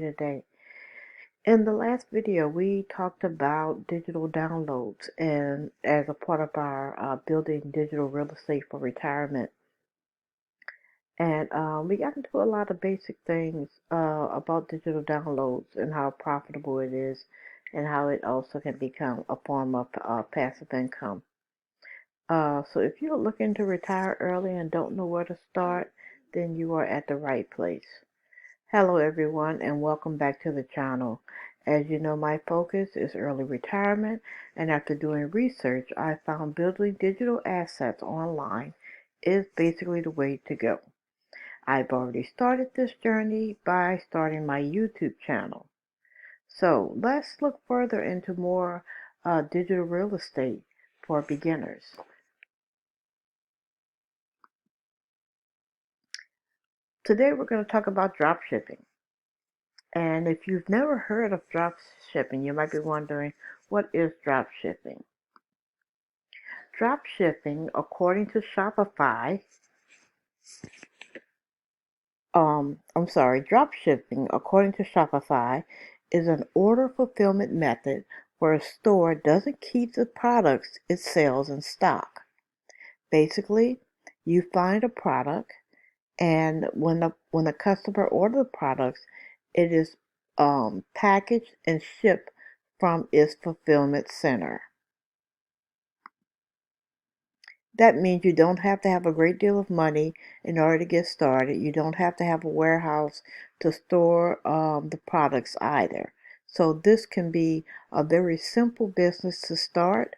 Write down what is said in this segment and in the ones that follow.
today. In the last video, we talked about digital downloads and as a part of our building digital real estate for retirement. And we got into a lot of basic things about digital downloads and how profitable it is and how it also can become a form of passive income. So if you're looking to retire early and don't know where to start, then you are at the right place. Hello everyone and welcome back to the channel. As you know, my focus is early retirement, and after doing research, I found building digital assets online is basically the way to go. I've already started this journey by starting my YouTube channel. So let's look further into more digital real estate for beginners. Today we're going to talk about dropshipping. And if you've never heard of drop shipping, you might be wondering, what is drop shipping? Drop shipping, according to Shopify, drop shipping, according to Shopify, is an order fulfillment method where a store doesn't keep the products it sells in stock. Basically, you find a product, and when a customer orders the products, it is packaged and shipped from its fulfillment center. That means you don't have to have a great deal of money in order to get started. You don't have to have a warehouse to store the products either. So this can be a very simple business to start,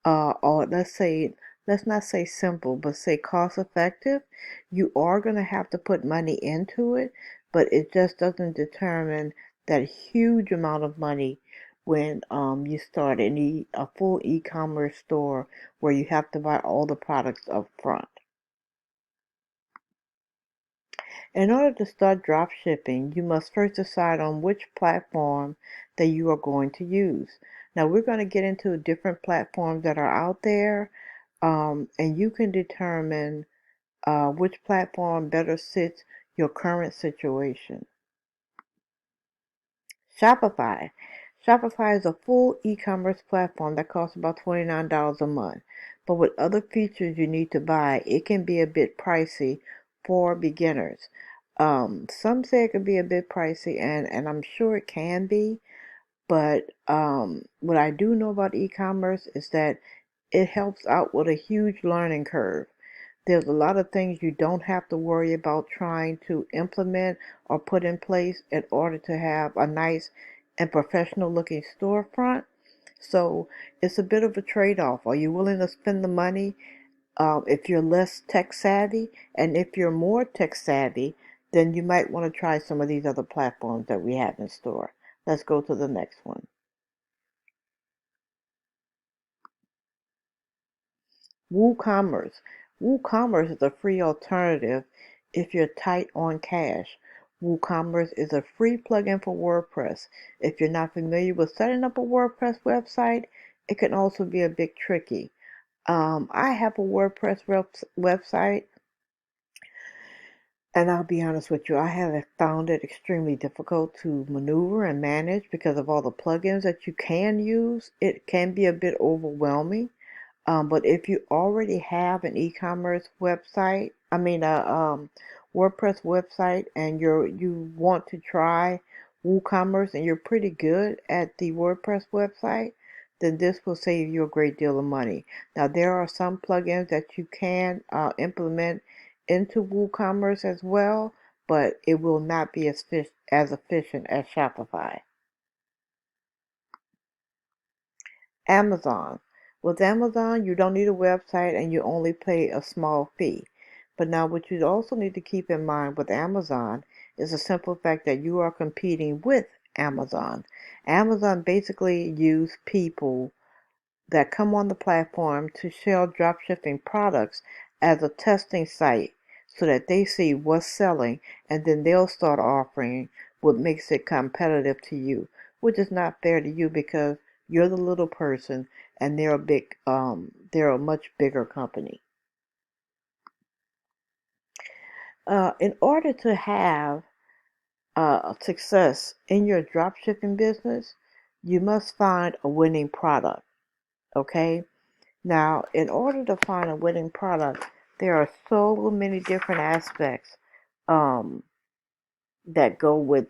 or let's not say simple, but say cost effective. You are going to have to put money into it, but it just doesn't determine that huge amount of money when you start a full e-commerce store where you have to buy all the products up front. In order to start drop shipping, you must first decide on which platform that you are going to use. Now, we're going to get into different platforms that are out there, and you can determine which platform better fits your current situation. Shopify. Shopify is a full e-commerce platform that costs about $29 a month. But with other features you need to buy, it can be a bit pricey for beginners. Some say it could be a bit pricey, and I'm sure it can be. But what I do know about e-commerce is that it helps out with a huge learning curve. There's a lot of things you don't have to worry about trying to implement or put in place in order to have a nice and professional looking storefront. So it's a bit of a trade-off. Are you willing to spend the money if you're less tech savvy? And if you're more tech savvy, then you might want to try some of these other platforms that we have in store. Let's go to the next one. WooCommerce. WooCommerce is a free alternative if you're tight on cash. WooCommerce is a free plugin for WordPress. If you're not familiar with setting up a WordPress website, it can also be a bit tricky. I have a WordPress website, and I'll be honest with you, I have found it extremely difficult to maneuver and manage because of all the plugins that you can use. It can be a bit overwhelming. But if you already have an e-commerce website, WordPress website, and you want to try WooCommerce and you're pretty good at the WordPress website, then this will save you a great deal of money. Now, there are some plugins that you can implement into WooCommerce as well, but it will not be as efficient as Shopify. Amazon. With Amazon, you don't need a website and you only pay a small fee. But now what you also need to keep in mind with Amazon is the simple fact that you are competing with Amazon. Amazon basically use people that come on the platform to sell dropshipping products as a testing site so that they see what's selling, and then they'll start offering what makes it competitive to you, which is not fair to you because you're the little person and they're a much bigger company. In order to have success in your dropshipping business, you must find a winning product. Okay? Now, in order to find a winning product, there are so many different aspects um, that go with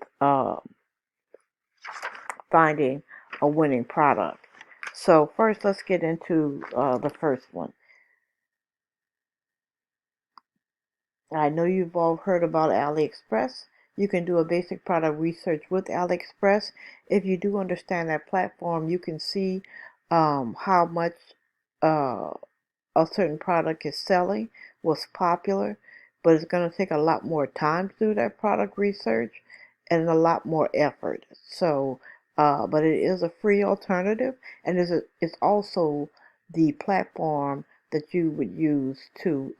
finding a winning product. So first, let's get into the first one. I know you've all heard about AliExpress. You can do a basic product research with AliExpress. If you do understand that platform, you can see how much uh, a certain product is selling, what's popular, but it's going to take a lot more time to do that product research and a lot more effort. So, but it is a free alternative, and it's also the platform that you would use to,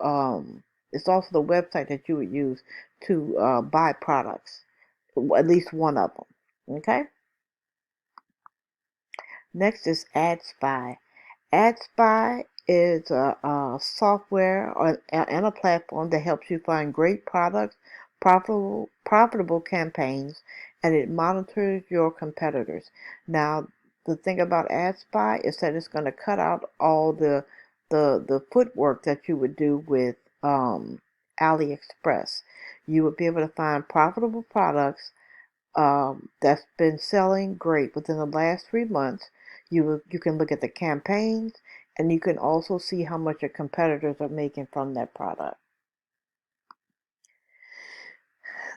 it's also the website that you would use to buy products, at least one of them. Okay? Next is AdSpy. AdSpy is a software and a platform that helps you find great products, profitable campaigns, and it monitors your competitors. Now, the thing about AdSpy is that it's going to cut out all the footwork that you would do with AliExpress. You would be able to find profitable products that's been selling great within the last 3 months. You can look at the campaigns, and you can also see how much your competitors are making from that product.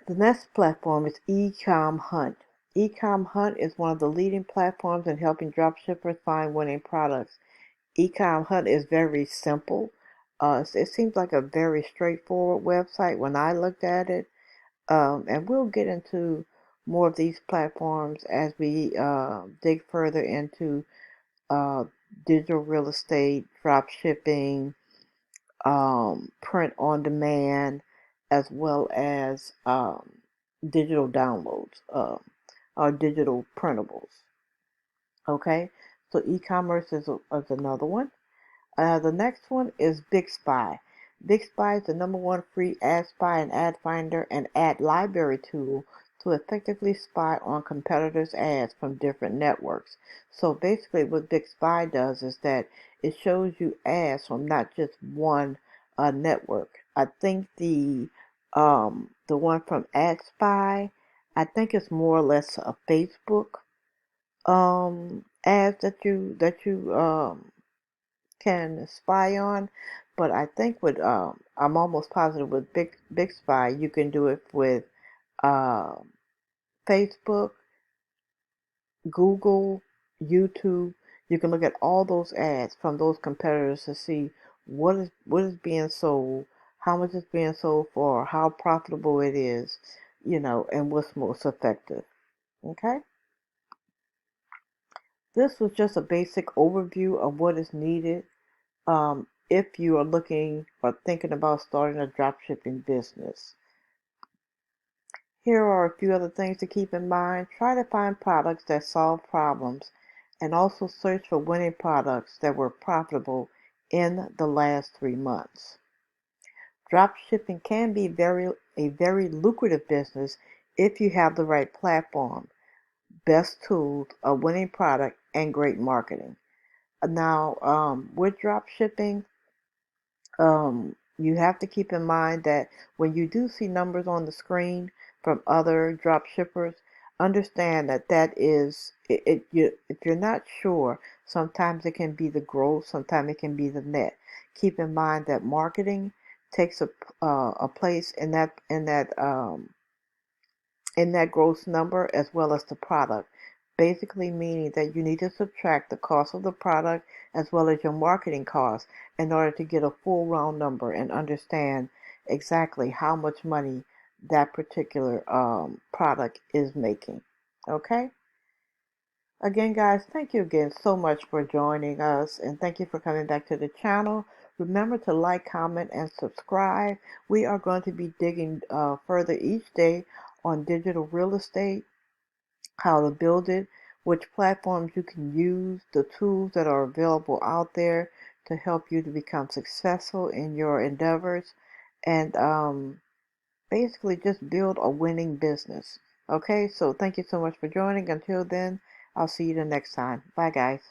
The next platform is eCom Hunt. eCom Hunt is one of the leading platforms in helping dropshippers find winning products. eCom Hunt is very simple. It seems like a very straightforward website when I looked at it. And we'll get into more of these platforms as we dig further into uh, digital real estate, drop shipping, print on demand, as well as digital downloads or digital printables. Okay, so e-commerce is another one. The next one is BigSpy. BigSpy is the #1 free ad spy and ad finder and ad library tool to effectively spy on competitors' ads from different networks. So basically what BigSpy does is that it shows you ads from not just one network. I think the one from AdSpy, I think it's more or less a Facebook ads that you can spy on, but I think with I'm almost positive with Big Spy you can do it with uh, Facebook, Google, YouTube. You can look at all those ads from those competitors to see what is being sold, how much it's being sold for, how profitable it is, and what's most effective. Okay, this was just a basic overview of what is needed if you are looking or thinking about starting a dropshipping business. Here are a few other things to keep in mind. Try to find products that solve problems and also search for winning products that were profitable in the last 3 months. Dropshipping can be a very lucrative business if you have the right platform, best tools, a winning product, and great marketing. Now, with dropshipping, you have to keep in mind that when you do see numbers on the screen from other drop shippers, understand that if you're not sure, sometimes it can be the gross, sometimes it can be the net. Keep in mind that marketing takes a place in that gross number as well as the product. Basically meaning that you need to subtract the cost of the product as well as your marketing costs in order to get a full round number and understand exactly how much money that particular product is making. Okay? Again, guys, thank you again so much for joining us and thank you for coming back to the channel. Remember to like, comment, and subscribe. We are going to be digging further each day on digital real estate, how to build it, which platforms you can use, the tools that are available out there to help you to become successful in your endeavors, and basically just build a winning business. Okay, so thank you so much for joining. Until then, I'll see you the next time. Bye, guys.